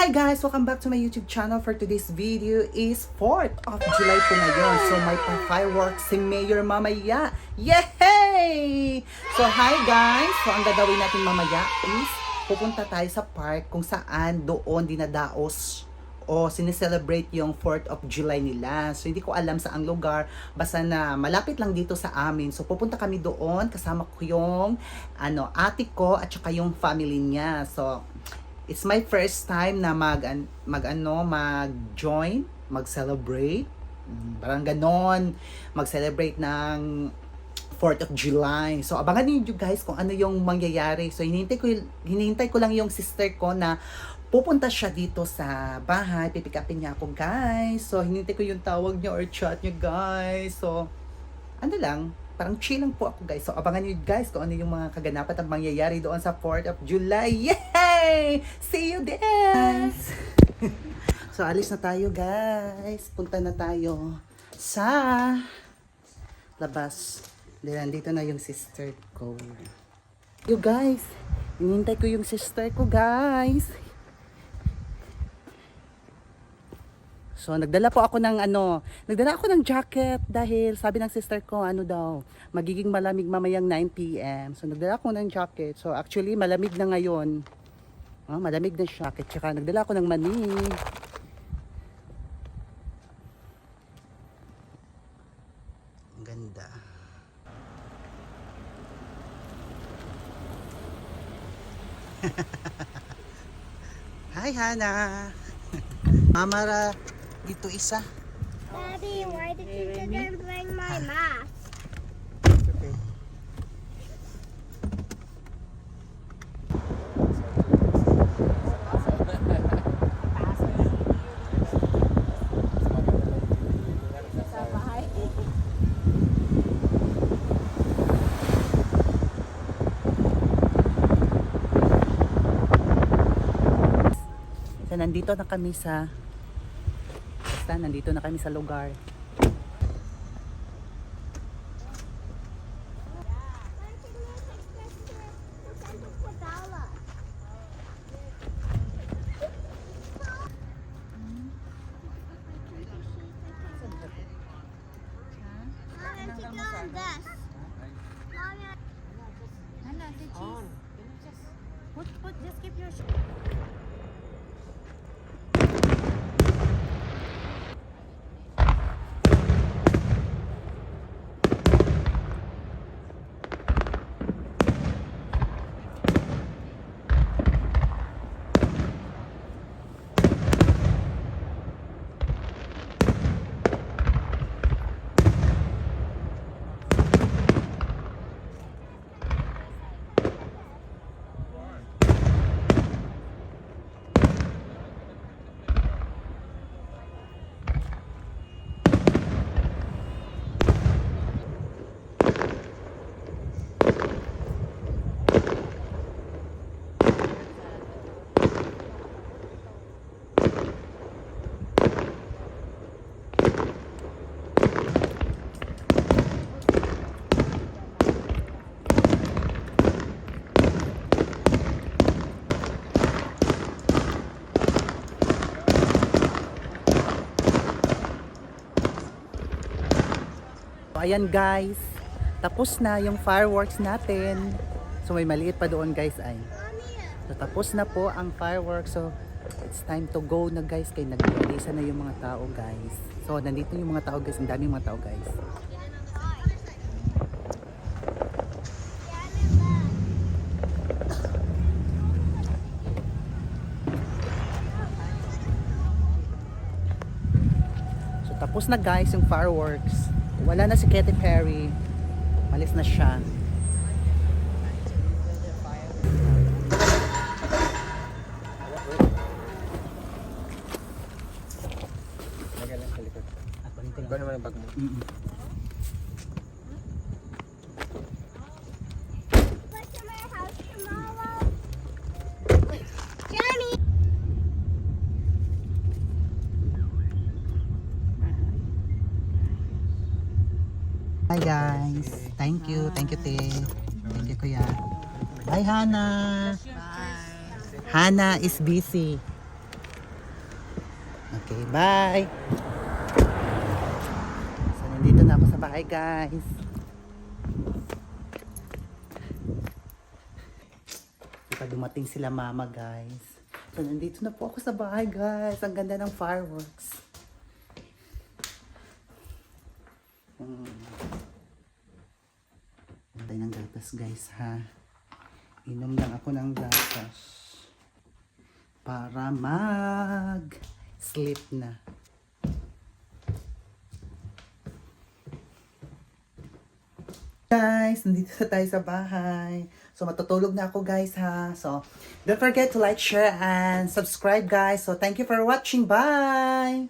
Hi guys! Welcome back to my YouTube channel. For today's video is 4th of July po ngayon. So may pa-fireworks si Mayor mamaya. Yay! So hi guys! So ang gagawin natin mamaya is pupunta tayo sa park kung saan doon dinadaos o sineselebrate yung 4th of July nila. So hindi ko alam saang lugar, basta na malapit lang dito sa amin. So pupunta kami doon, kasama ko yung ate ko at saka yung family niya. So it's my first time na mag-join, mag-celebrate. Parang ganon, mag-celebrate ng 4th of July. So abangan niyo guys kung ano yung mangyayari. So hinihintay ko lang yung sister ko na pupunta siya dito sa bahay, pipick upin niya ako guys. So hinihintay ko yung tawag niya or chat niya guys. So ano lang, parang chill lang po ako guys. So abangan niyo guys kung ano yung mga kaganapan at mangyayari doon sa 4th of July. Yay! See you there! So alis na tayo guys. Punta na tayo sa labas. Nandito na yung sister ko. You guys, hinihintay ko yung sister ko guys. So, nagdala ako ng jacket dahil sabi ng sister ko, magiging malamig mamayang 9 PM. So, nagdala ako ng jacket. So, actually, malamig na ngayon. Malamig na jacket. Tsaka, nagdala ako ng mani. Ang ganda. Hi, Hana. Mamara. Dito isa. Daddy, why did you didn't bring my mask? Okay. So, nandito na kami sa lugar. Just keep your So, ayan guys, tapos na yung fireworks natin. So may maliit pa doon guys ay. So tapos na po ang fireworks. So it's time to go na guys. Kaya nag-release na yung mga tao guys. So nandito yung mga tao guys. Ang daming mga tao guys. So tapos na guys yung fireworks. Wala na si Katy Perry. Malis na siya. Gano'n naman ang bag mo? Back to my house tomorrow. Johnny. Hi guys. Thank you te. Thank you kuya. Bye Hana. Bye. Hana is busy. Okay, bye! So, nandito na ako sa bahay, guys. Diba dumating sila mama, guys. So, nandito na po ako sa bahay, guys. Ang ganda ng fireworks. Antay ng gatas, guys, ha. Inom lang ako ng gatas para mag-sleep na. Guys, nandito na tayo sa bahay. So, matutulog na ako, guys, ha. So, don't forget to like, share, and subscribe, guys. So, thank you for watching. Bye!